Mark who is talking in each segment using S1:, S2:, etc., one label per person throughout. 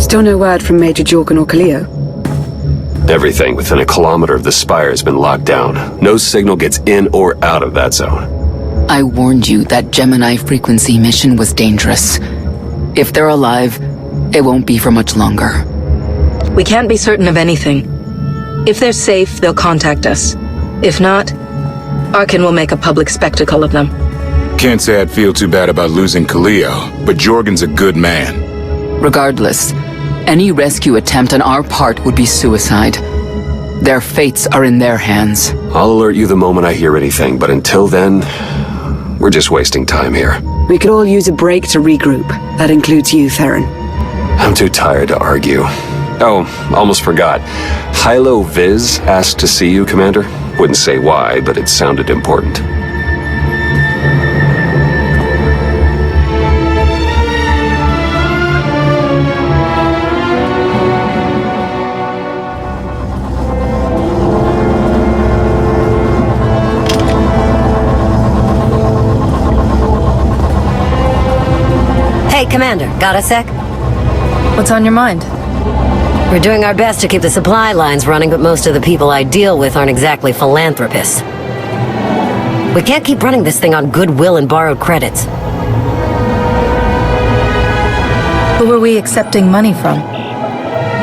S1: Still no word from Major Jorgen or Kaleo?
S2: Everything within a kilometer of the spire has been locked down. No signal gets in or out of that zone.
S3: I warned you that Gemini frequency mission was dangerous. If they're alive, it won't be for much longer.
S4: We can't be certain of anything. If they're safe, they'll contact us. If not, Arkin will make a public spectacle of them.
S5: Can't say I'd feel too bad about losing Kaleo, but Jorgen's a good man.
S3: Regardless, any rescue attempt on our part would be suicide. Their fates are in their hands.
S2: I'll alert you the moment I hear anything, but until then, we're just wasting time here.
S1: We could all use a break to regroup. That includes you, Theron.
S2: I'm too tired to argue. Oh, almost forgot. Hilo Viz asked to see you, Commander. Wouldn't say why, but it sounded important.
S6: Hey, Commander, got a sec?
S7: What's on your mind?
S6: We're doing our best to keep the supply lines running, but most of the people I deal with aren't exactly philanthropists. We can't keep running this thing on goodwill and borrowed credits.
S7: Who are we accepting money from?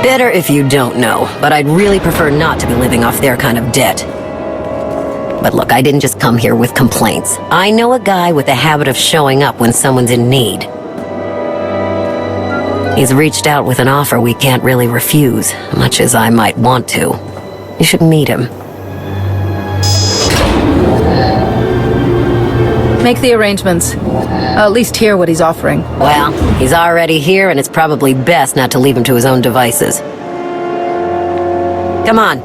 S6: Better if you don't know, but I'd really prefer not to be living off their kind of debt. But look, I didn't just come here with complaints. I know a guy with a habit of showing up when someone's in need. He's reached out with an offer we can't really refuse, much as I might want to. You should meet him.
S7: Make the arrangements. I'll at least hear what he's offering.
S6: Well, he's already here, and it's probably best not to leave him to his own devices. Come on.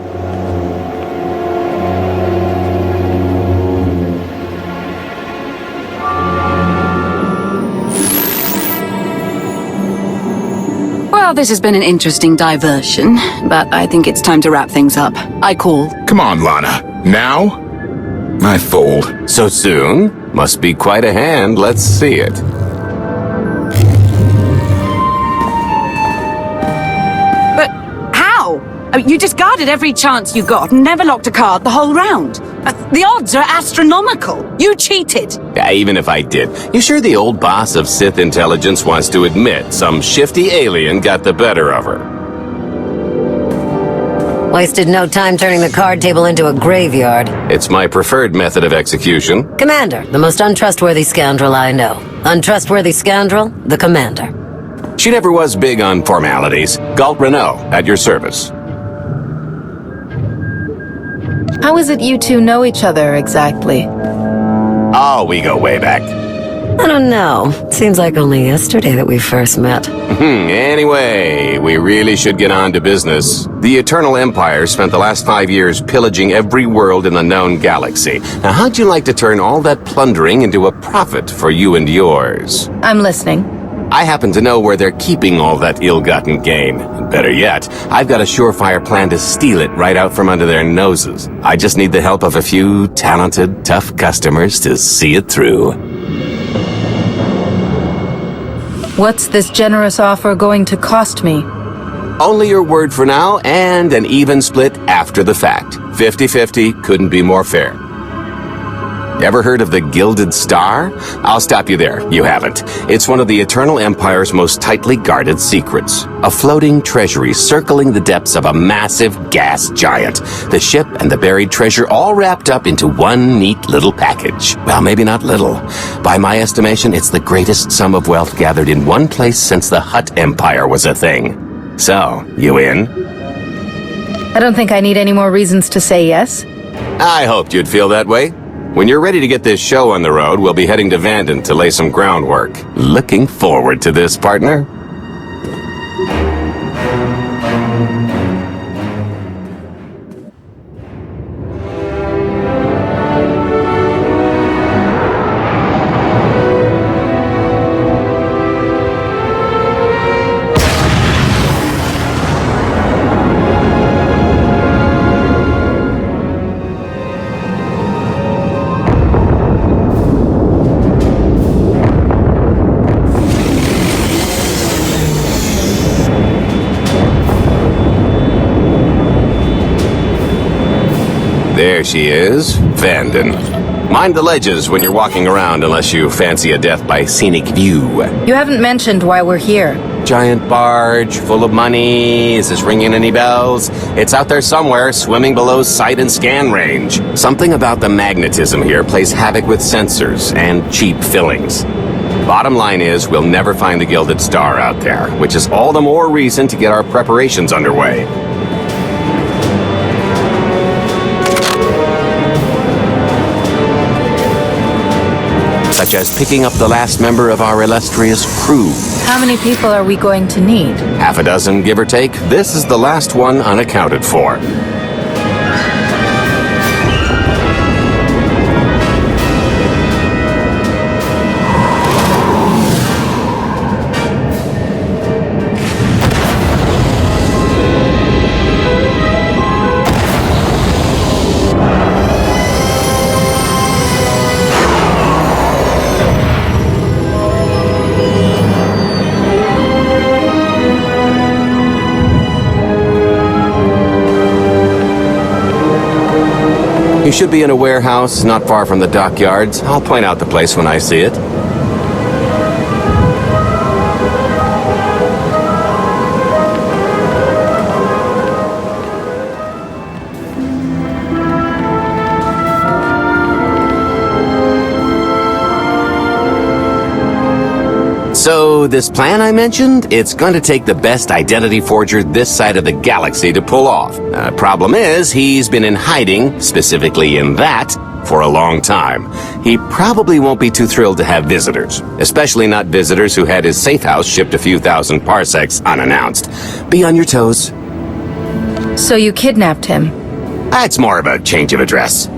S1: Well, this has been an interesting diversion, but I think it's time to wrap things up. I call.
S5: Come on, Lana. Now? I fold.
S2: So soon? Must be quite a hand. Let's see it.
S1: But how? You discarded every chance you got and never locked a card the whole round. The odds are astronomical. You cheated.
S2: Yeah, even if I did. You sure the old boss of Sith intelligence wants to admit some shifty alien got the better of her?
S6: Wasted no time turning the card table into a graveyard.
S2: It's my preferred method of execution.
S6: Commander, the most untrustworthy scoundrel I know. Untrustworthy scoundrel, the Commander.
S2: She never was big on formalities. Galt Renault, at your service.
S7: How is it you two know each other, exactly?
S2: Oh, we go way back.
S6: I don't know. Seems like only yesterday that we first met.
S2: Anyway, we really should get on to business. The Eternal Empire spent the last 5 years pillaging every world in the known galaxy. Now, how'd you like to turn all that plundering into a profit for you and yours?
S7: I'm listening.
S2: I happen to know where they're keeping all that ill-gotten gain. Better yet, I've got a surefire plan to steal it right out from under their noses. I just need the help of a few talented, tough customers to see it through.
S7: What's this generous offer going to cost me?
S2: Only your word for now, and an even split after the fact. 50-50 couldn't be more fair. Ever heard of the Gilded Star? I'll stop you there. You haven't. It's one of the Eternal Empire's most tightly guarded secrets. A floating treasury circling the depths of a massive gas giant. The ship and the buried treasure all wrapped up into one neat little package. Well, maybe not little. By my estimation, it's the greatest sum of wealth gathered in one place since the Hutt Empire was a thing. So, you in?
S7: I don't think I need any more reasons to say yes.
S2: I hoped you'd feel that way. When you're ready to get this show on the road, we'll be heading to Vanden to lay some groundwork. Looking forward to this, partner. There she is, Vanden. Mind the ledges when you're walking around unless you fancy a death by scenic view.
S7: You haven't mentioned why we're here.
S2: Giant barge, full of money. Is this ringing any bells? It's out there somewhere, swimming below sight and scan range. Something about the magnetism here plays havoc with sensors and cheap fillings. Bottom line is, we'll never find the Gilded Star out there, which is all the more reason to get our preparations underway. Such as picking up the last member of our illustrious crew.
S7: How many people are we going to need?
S2: Half a dozen, give or take. This is the last one unaccounted for. You should be in a warehouse not far from the dockyards. I'll point out the place when I see it. So, this plan I mentioned, it's going to take the best identity forger this side of the galaxy to pull off. Problem is, he's been in hiding, specifically in that, for a long time. He probably won't be too thrilled to have visitors, especially not visitors who had his safe house shipped a few thousand parsecs unannounced. Be on your toes.
S7: So you kidnapped him?
S2: That's more of a change of address.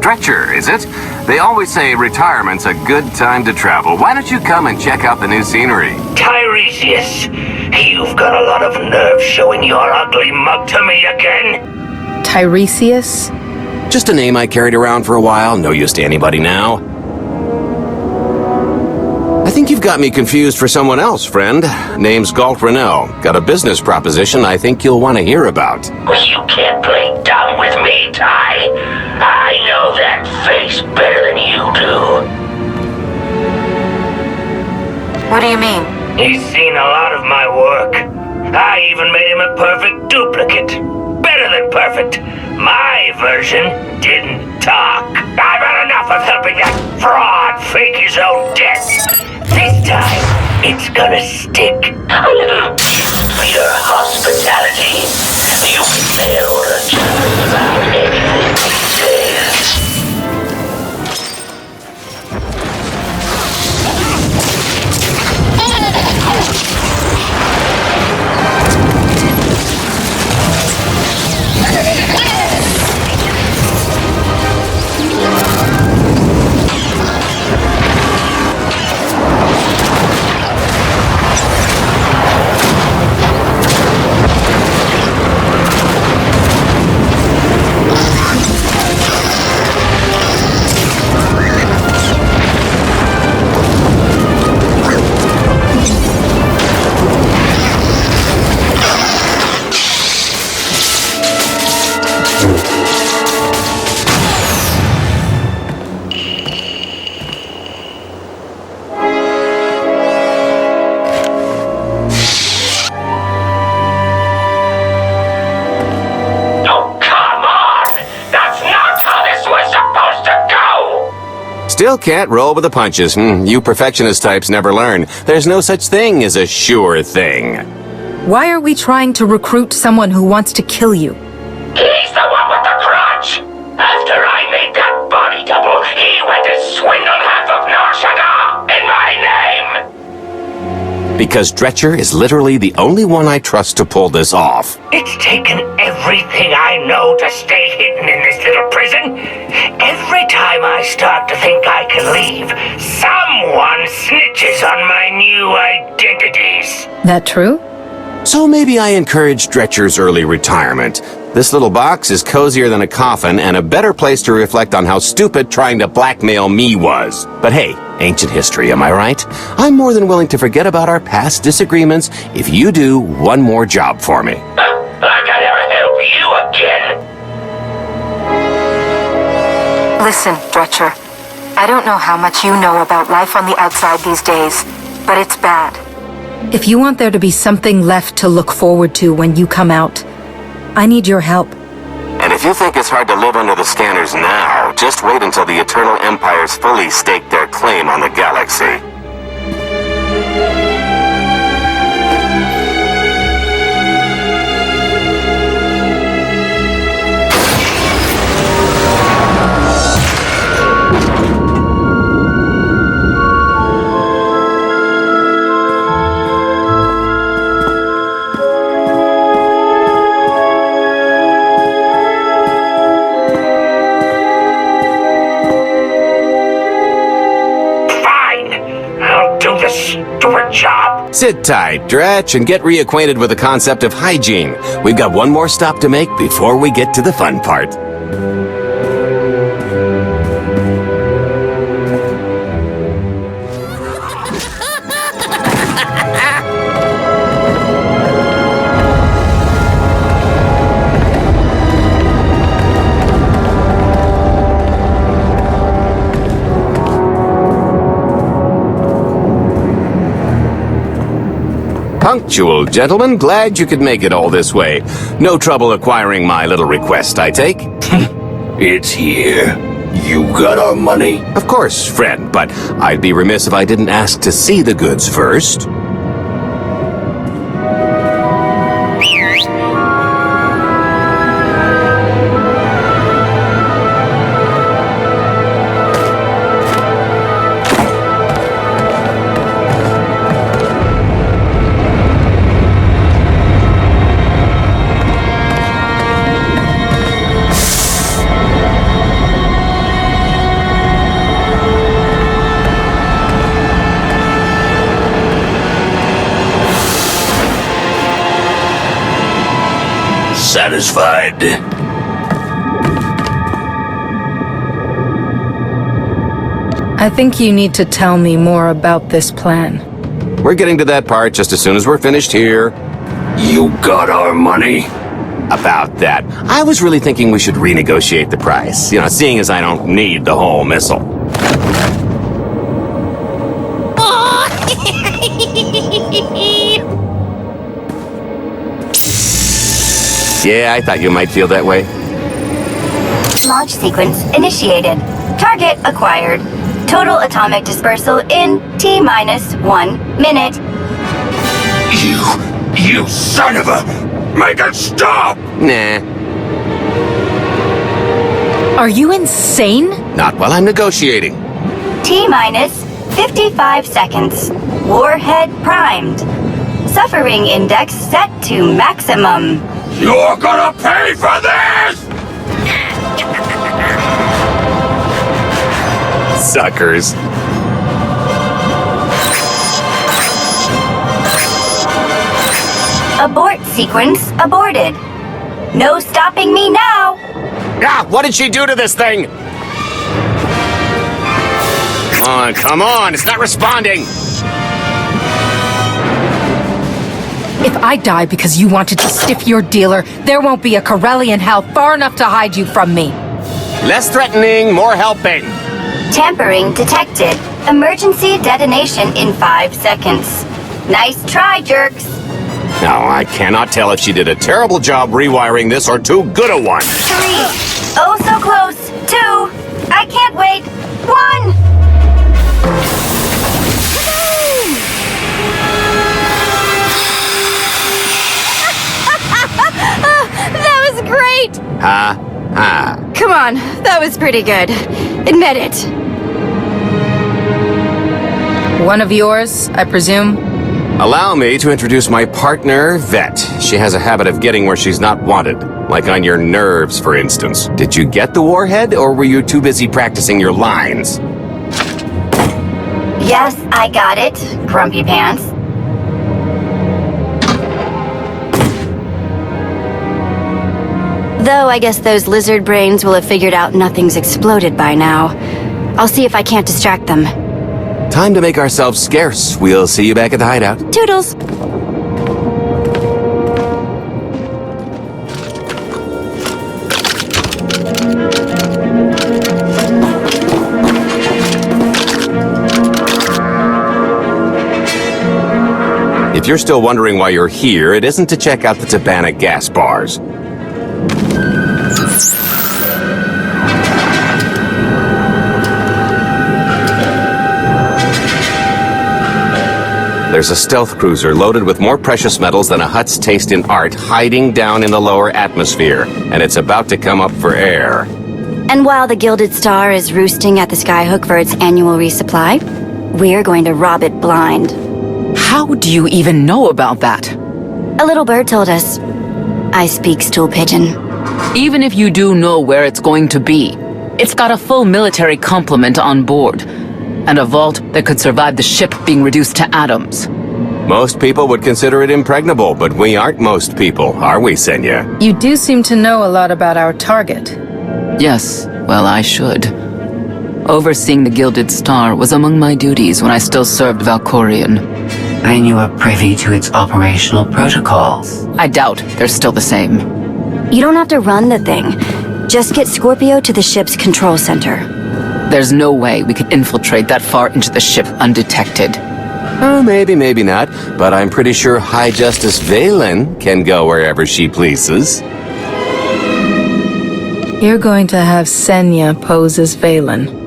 S2: Stretcher, is it? They always say retirement's a good time to travel. Why don't you come and check out the new scenery?
S8: Tiresias, you've got a lot of nerve showing your ugly mug to me again.
S7: Tiresias?
S2: Just a name I carried around for a while, no use to anybody now. I think you've got me confused for someone else, friend. Name's Galt Renell. Got a business proposition I think you'll want to hear about.
S8: You can't play dumb with me, Ty. I know that face better than you do.
S1: What do you mean?
S8: He's seen a lot of my work. I even made him a perfect duplicate. Better than perfect. My version didn't talk. I've had enough of helping that fraud fake his own death. This time, it's gonna stick. A little gift for your hospitality. You failed a child without anything these days.
S2: Still can't roll with the punches. You perfectionist types never learn. There's no such thing as a sure thing.
S7: Why are we trying to recruit someone who wants to kill you?
S8: He's the one with the grudge. After I made that body double, he went and swindled half of Nar Shaddaa in my name.
S2: Because Dretcher is literally the only one I trust to pull this off.
S8: It's taken everything I know to stay hidden in this little prison. Every time I start to think I can leave, someone snitches on my new identities.
S7: That true?
S2: So maybe I encourage Dretcher's early retirement. This little box is cozier than a coffin and a better place to reflect on how stupid trying to blackmail me was. But hey, ancient history, am I right? I'm more than willing to forget about our past disagreements if you do one more job for me.
S8: I can never help you again.
S9: Listen, Dretcher. I don't know how much you know about life on the outside these days, but it's bad.
S7: If you want there to be something left to look forward to when you come out, I need your help.
S2: And if you think it's hard to live under the scanners now, just wait until the Eternal Empires fully stake their claim on the galaxy.
S8: Job.
S2: Sit tight, Dretch, and get reacquainted with the concept of hygiene. We've got one more stop to make before we get to the fun part. Punctual, gentlemen. Glad you could make it all this way. No trouble acquiring my little request, I take?
S8: It's here. You got our money?
S2: Of course, friend, but I'd be remiss if I didn't ask to see the goods first.
S8: Satisfied?
S7: I think you need to tell me more about this plan.
S2: We're getting to that part just as soon as we're finished here.
S8: You got our money?
S2: About that. I was really thinking we should renegotiate the price. You know, seeing as I don't need the whole missile. Yeah, I thought you might feel that way.
S10: Launch sequence initiated. Target acquired. Total atomic dispersal in T-1 minute.
S8: You son of a... Make it stop!
S2: Nah.
S7: Are you insane?
S2: Not while I'm negotiating.
S10: T-minus 55 seconds. Warhead primed. Suffering index set to maximum.
S8: You're gonna pay for this!
S2: Suckers.
S10: Abort sequence aborted. No stopping me now!
S2: Ah, what did she do to this thing? Come on, it's not responding!
S7: If I die because you wanted to stiff your dealer, there won't be a Corellian hell far enough to hide you from me.
S2: Less threatening, more helping.
S10: Tampering detected. Emergency detonation in 5 seconds. Nice try, jerks.
S2: Now, I cannot tell if she did a terrible job rewiring this or too good a one.
S10: 3. Oh, so close. 2. I can't wait. 1.
S11: That was great!
S2: Ha, ha.
S11: Come on, that was pretty good. Admit it.
S7: One of yours, I presume?
S2: Allow me to introduce my partner, Vet. She has a habit of getting where she's not wanted. Like on your nerves, for instance. Did you get the warhead, or were you too busy practicing your lines?
S10: Yes, I got it, Grumpy Pants. Though I guess those lizard brains will have figured out nothing's exploded by now. I'll see if I can't distract them.
S2: Time to make ourselves scarce. We'll see you back at the hideout.
S10: Toodles!
S2: If you're still wondering why you're here, it isn't to check out the Tabana gas bars. There's a stealth cruiser loaded with more precious metals than a hut's taste in art hiding down in the lower atmosphere, and it's about to come up for air.
S10: And while the Gilded Star is roosting at the Skyhook for its annual resupply, we're going to rob it blind.
S3: How do you even know about that?
S10: A little bird told us. I speak stool pigeon.
S3: Even if you do know where it's going to be, it's got a full military complement on board, and a vault that could survive the ship being reduced to atoms.
S2: Most people would consider it impregnable, but we aren't most people, are we, Senya?
S7: You do seem to know a lot about our target.
S3: Yes, well, I should. Overseeing the Gilded Star was among my duties when I still served Valkorion.
S12: Then you are privy to its operational protocols.
S3: I doubt they're still the same.
S10: You don't have to run the thing. Just get Scorpio to the ship's control center.
S3: There's no way we could infiltrate that far into the ship undetected.
S2: Oh, maybe, maybe not, but I'm pretty sure High Justice Valen can go wherever she pleases.
S7: You're going to have Senya pose as Valen.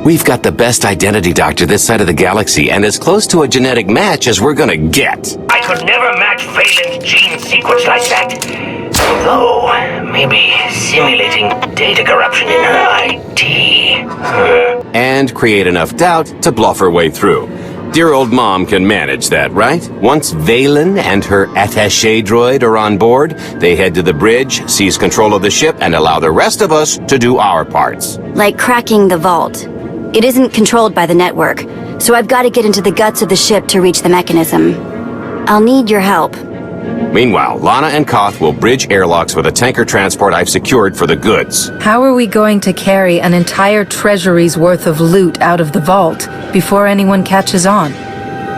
S2: We've got the best identity doctor this side of the galaxy, and as close to a genetic match as we're gonna get.
S8: I could never match Phelan's gene sequence like that. Although, maybe simulating data corruption in her IT.
S2: And create enough doubt to bluff her way through. Dear old mom can manage that, right? Once Valen and her attaché droid are on board, they head to the bridge, seize control of the ship, and allow the rest of us to do our parts.
S10: Like cracking the vault. It isn't controlled by the network, so I've got to get into the guts of the ship to reach the mechanism. I'll need your help.
S2: Meanwhile, Lana and Koth will bridge airlocks with a tanker transport I've secured for the goods.
S7: How are we going to carry an entire treasury's worth of loot out of the vault before anyone catches on?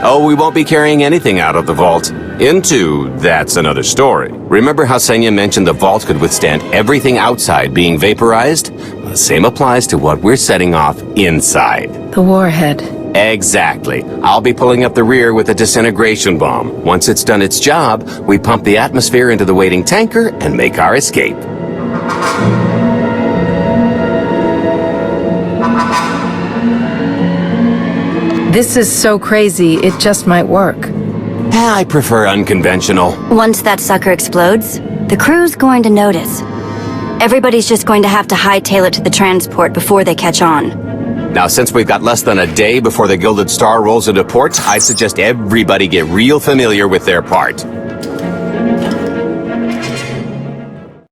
S2: Oh, we won't be carrying anything out of the vault. That's another story. Remember how Senya mentioned the vault could withstand everything outside being vaporized? The same applies to what we're setting off inside.
S7: The warhead.
S2: Exactly. I'll be pulling up the rear with a disintegration bomb. Once it's done its job, we pump the atmosphere into the waiting tanker and make our escape.
S7: This is so crazy, it just might work.
S2: I prefer unconventional.
S10: Once that sucker explodes, the crew's going to notice. Everybody's just going to have to hightail it to the transport before they catch on.
S2: Now, since we've got less than a day before the Gilded Star rolls into port, I suggest everybody get real familiar with their part.